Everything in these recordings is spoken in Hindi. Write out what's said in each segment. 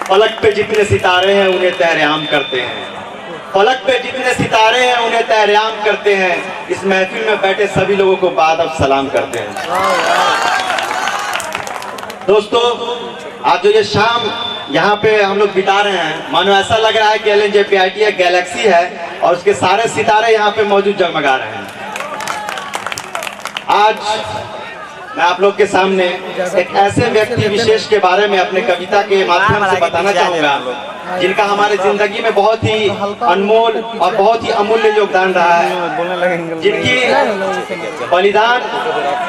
फलक पे जितने सितारे हैं उन्हें तहरेआम करते हैं, फलक पे जितने सितारे हैं उन्हें तहरेआम करते हैं। इस महफिल में बैठे सभी लोगों को बादब सलाम करते हैं। दोस्तों, आज जो ये शाम यहाँ पे हम लोग बिता रहे हैं, मानो ऐसा लग रहा है कि LNJPIT एक गैलेक्सी है और उसके सारे सितारे यहाँ पे मौजूद जगमगा रहे हैं। आज मैं आप लोग के सामने एक ऐसे व्यक्ति विशेष के बारे में अपने कविता के माध्यम से बताना चाहूँगा जिनका हमारे जिंदगी में बहुत ही अनमोल और बहुत ही अमूल्य योगदान रहा है, जिनकी बलिदान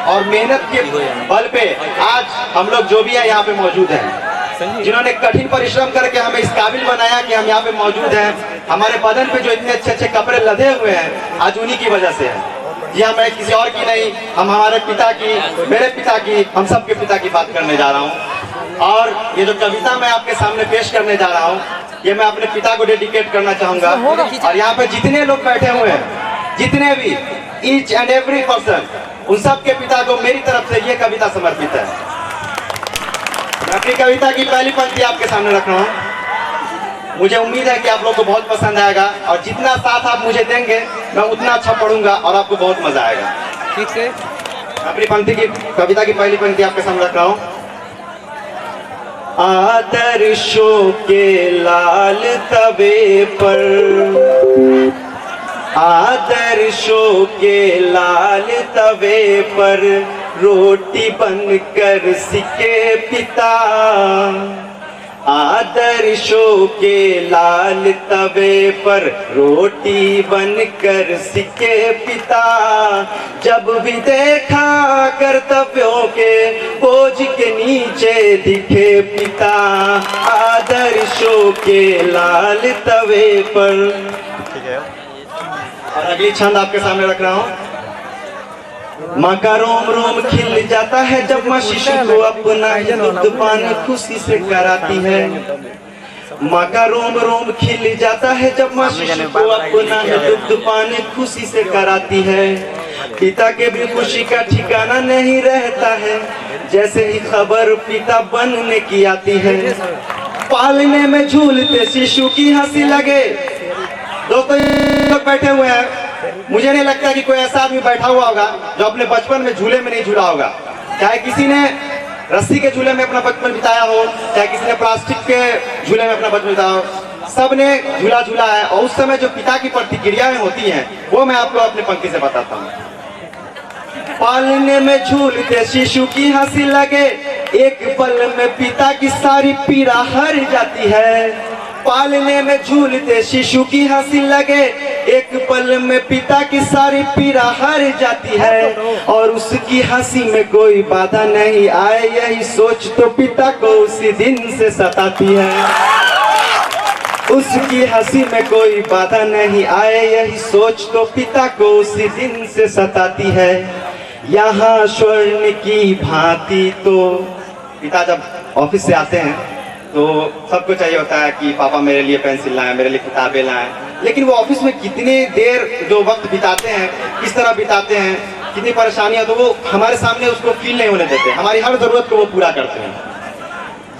और मेहनत के बल पे आज हम लोग जो भी है यहाँ पे मौजूद हैं, जिन्होंने कठिन परिश्रम करके हमें इस काबिल बनाया कि हम यहाँ पे मौजूद हैं। हमारे बदन पे जो इतने अच्छे अच्छे कपड़े लदे हुए हैं आज उन्हीं की वजह से है। जी हाँ, मैं किसी और की नहीं, हम हमारे पिता की, मेरे पिता की, हम सबके पिता की बात करने जा रहा हूँ। और ये जो कविता मैं आपके सामने पेश करने जा रहा हूँ, ये मैं अपने पिता को डेडिकेट करना चाहूँगा। और यहाँ पे जितने लोग बैठे हुए हैं, जितने भी, ईच एंड एवरी पर्सन, उन सब के पिता को मेरी तरफ से ये कविता समर्पित है। मैं अपनी कविता की पहली पंक्ति आपके सामने रख रहा हूँ। मुझे उम्मीद है कि आप लोग को बहुत पसंद आएगा और जितना साथ आप मुझे देंगे मैं उतना अच्छा पढ़ूंगा और आपको बहुत मजा आएगा। ठीक है, अपनी पंक्ति की, कविता की पहली पंक्ति आपके सामने रख रहा हूँ। आदर्शों के लाल तवे पर, आदर्शों के लाल तवे पर रोटी बनकर सिके पिता, आदर्शों के लाल तवे पर रोटी बनकर सिके पिता। जब भी देखा कर्तव्यों के बोझ के नीचे दिखे पिता, आदर्शों के लाल तवे पर। और अगली छंद आपके सामने रख रहा हूँ। माँ का रोम रोम खिल जाता है जब माँ शिशु को अपना दूध पान खुशी से कराती है। माँ का रोम रोम खिल जाता है जब माँ शिशु को अपना दूध पान खुशी से कराती है। पिता के भी खुशी का ठिकाना नहीं रहता है, जैसे ही खबर पिता बनने की आती है। पालने में झूलते शिशु की हंसी लगे। दोस्तों, लोग बैठे हुए हैं, मुझे नहीं लगता कि कोई ऐसा आदमी बैठा हुआ होगा जो अपने बचपन में झूले में नहीं झूला होगा। चाहे किसी ने रस्सी के झूले में अपना बचपन बिताया हो, चाहे किसी ने प्लास्टिक के झूले में अपना बचपन बिताया हो, सबने झूला झूला है। और उस समय जो पिता की प्रतिक्रियाएं होती हैं वो मैं आपको अपनी पंक्ति से बताता हूँ। पालने में झूलते शिशु की हंसी लगे, एक पल में पिता की सारी पीड़ा हर जाती है। पालने में झूलते शिशु की हंसी लगे, एक पल में पिता की सारी पीड़ा हर जाती है। और उसकी हंसी में कोई बाधा नहीं आए, यही सोच तो पिता को उसी दिन से सताती है। उसकी हंसी में कोई बाधा नहीं आए, यही सोच तो पिता को उसी दिन से सताती है। यहाँ स्वर्ण की भांति, तो पिता जब ऑफिस से आते हैं तो सबको चाहिए होता है कि पापा मेरे लिए पेंसिल लाएं, मेरे लिए किताबें लाएं। लेकिन वो ऑफिस में कितनी देर जो वक्त बिताते हैं, किस तरह बिताते हैं, कितनी परेशानियां, तो वो हमारे सामने उसको फील नहीं होने देते। हमारी हर जरूरत को वो पूरा करते हैं।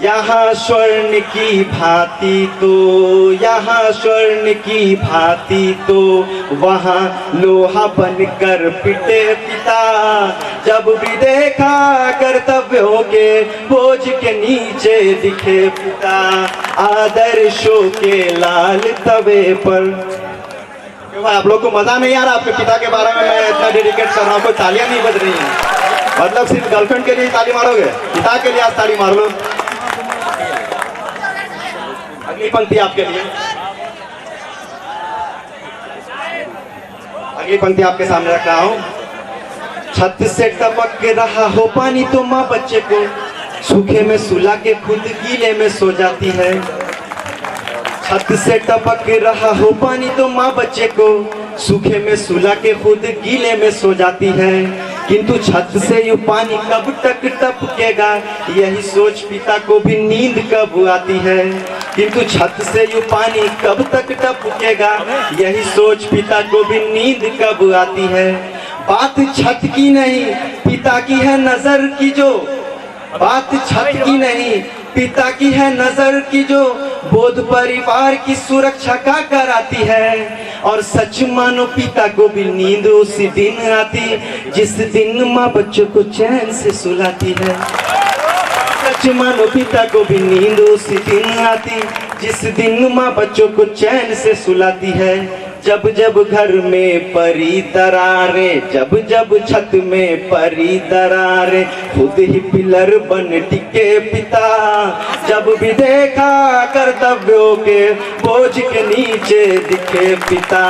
यहाँ स्वर्ण की भांति तो, यहाँ स्वर्ण की भांति तो, वहाँ लोहा बनकर पिटे पिता। जब भी देखा कर्तव्यों के बोझ के नीचे दिखे पिता, आदर्शों के लाल तवे पर। क्यों आप लोग को मजा नहीं आ रहा? आपके पिता के बारे में मैं इतना डेडिकेट कर रहा हूँ, कोई तालियां नहीं बज रही हैं। मतलब सिर्फ गर्लफ्रेंड के लिए ताली मारोगे, पिता के लिए आज ताली मार लो। अगली पंक्ति आपके लिए, अगली पंक्ति आपके सामने रख रहा हूँ। छत से टपक रहा हो पानी तो माँ बच्चे को सूखे में सुला के खुद गीले में सो जाती है। छत से टपक रहा हो पानी तो माँ बच्चे को सूखे में सुला के खुद गीले में सो जाती है। किंतु छत से यू पानी कब तक टपकेगा, यही सोच पिता को भी नींद कब आती है। किंतु छत से यू पानी कब तक टपकेगा, यही सोच पिता को भी नींद कब आती है। बात छत की नहीं पिता की है नजर की जो, बात छत की नहीं पिता की है नजर की जो बोध परिवार की सुरक्षा का कराती है। और सच मानो पिता को भी नींद उसी दिन आती जिस दिन माँ बच्चों को चैन से सुलाती है। सच मानो पिता को भी नींद उसी दिन आती जिस दिन माँ बच्चों को चैन से सुलाती है। जब जब घर में परी दरारें, जब जब छत में परी दरारें, खुद ही पिलर बन टिके पिता। जब भी देखा कर्तव्यों के बोझ के नीचे दिखे पिता,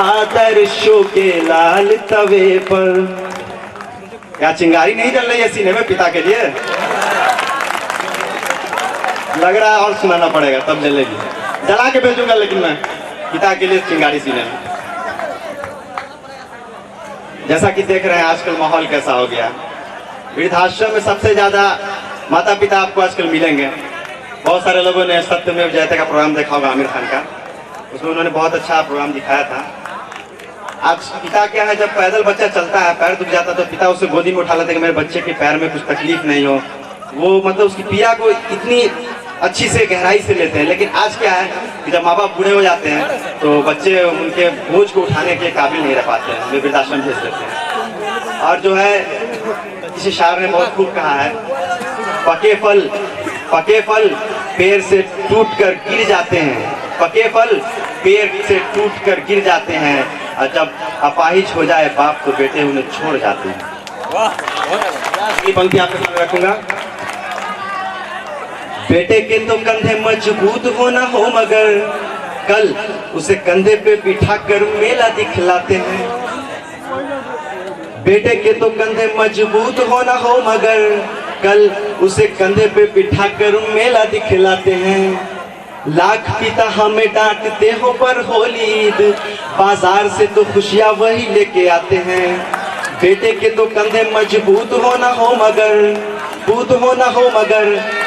आदर्शों के लाल तवे पर। क्या चिंगारी नहीं जल रही है सीने में पिता के लिए? लग रहा है और सुनाना पड़ेगा तब जलेगी। जला के भेजूंगा लेकिन मैं पिता के लिए चिंगारी सीने में। जैसा कि देख रहे हैं आजकल माहौल कैसा हो गया। वृद्धाश्रम में सबसे ज्यादा माता पिता आपको आजकल मिलेंगे। बहुत सारे लोगों ने सत्यमेव जयते का प्रोग्राम देखा होगा आमिर खान का, उसमें उन्होंने बहुत अच्छा प्रोग्राम दिखाया था। आज पिता क्या है, जब पैदल बच्चा चलता है पैर दुख जाता तो पिता उसे गोदी में उठा लेते कि मेरे बच्चे के पैर में कुछ तकलीफ नहीं हो। वो मतलब उसकी पीड़ा को इतनी अच्छी से गहराई से लेते हैं। लेकिन आज क्या है कि जब माँ बाप बूढ़े हो जाते हैं तो बच्चे उनके बोझ को उठाने के काबिल नहीं रह पाते हैं, वे वृद्धाश्रम भेज देते हैं। और जो है किसी शायर ने बहुत खूब कहा है, पके फल पेड़ से टूट कर गिर जाते हैं, पके फल पेड़ से टूट कर गिर जाते हैं, और जब अपाहिज हो जाए बाप तो बेटे उन्हें छोड़ जाते हैं। ये पंक्ति आपके सामने रखूंगा। बेटे के तो कंधे मजबूत होना हो मगर कल उसे कंधे पे बिठा कर मेला दिखलाते हैं। बेटे के तो कंधे मजबूत होना हो मगर कल उसे कंधे पे बिठा कर मेला दिखलाते हैं। लाख पिता हमें डांटते हो पर होली ईद बाजार से तो खुशियां वही लेके आते हैं। बेटे के तो कंधे मजबूत होना हो मगर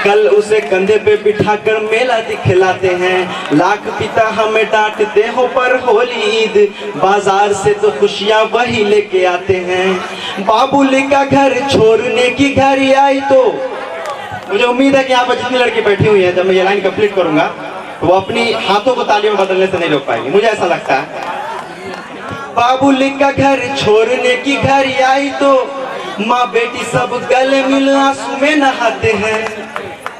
कल उसे कंधे पे बिठाकर मेला दिखलाते हैं। लाख पिता हमें डांटते हो पर होली ईद बाजार से तो खुशियां वही लेके आते हैं। बाबुली का घर छोड़ने की घड़ी आई तो मुझे उम्मीद है कि यहाँ पर जितनी लड़की बैठी हुई है, जब मैं ये लाइन कंप्लीट करूंगा तो वो अपनी हाथों को तालियों में बदलने से नहीं रोक पाएंगे, मुझे ऐसा लगता है। बाबुली का घर छोड़ने की घड़ी आई तो माँ बेटी सब गले मिल आंसू में नहाते हैं।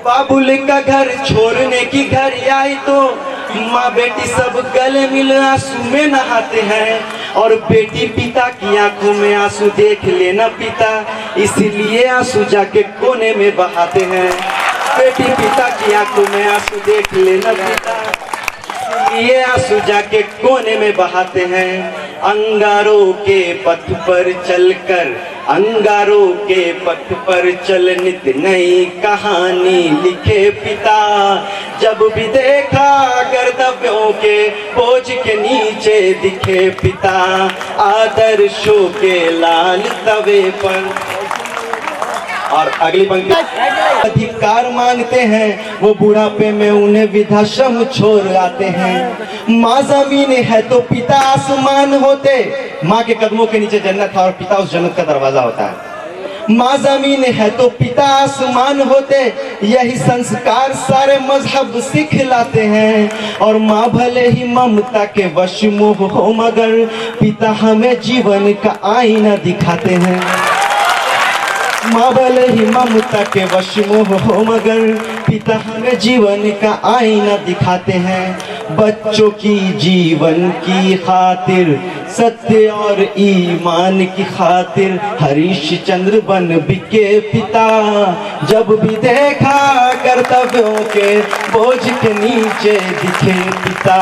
बाबुली का घर छोड़ने की घड़ी आई तो माँ बेटी सब गले मिल आंसू में नहाते हैं। और बेटी पिता की आंखों में आंसू देख लेना पिता, इसलिए आंसू जाके कोने में बहाते हैं। बेटी पिता की आंखों में आंसू देख लेना पिता, इसलिए आंसू जाके कोने में बहाते हैं। अंगारों के पथ पर चलकर, अंगारों के पथ पर चल नित नई कहानी लिखे पिता। जब भी देखा कर्तव्यों के बोझ के नीचे दिखे पिता, आदर्शों के लाल तवे पर। और अगली पंक्ति, अधिकार मांगते हैं वो बुढ़ापे में उन्हें वृद्धाश्रम छोड़ आते हैं। माँ जमीन है तो पिता आसमान होते, माँ के कदमों के नीचे जन्नत है और पिता उस जन्नत का दरवाजा होता है। माँ जमीन है तो पिता आसमान होते, यही संस्कार सारे मजहब सिखलाते हैं। और माँ भले ही ममता के वश मोह हो मगर पिता हमें जीवन का आईना दिखाते हैं। माँ भले ही ममता के वश मोह हो मगर पिता हमें जीवन का आईना दिखाते हैं। बच्चों की जीवन की खातिर, सत्य और ईमान की खातिर हरिश्चंद्र बन बिके पिता। जब भी देखा कर्तव्यों के बोझ के नीचे दिखे पिता।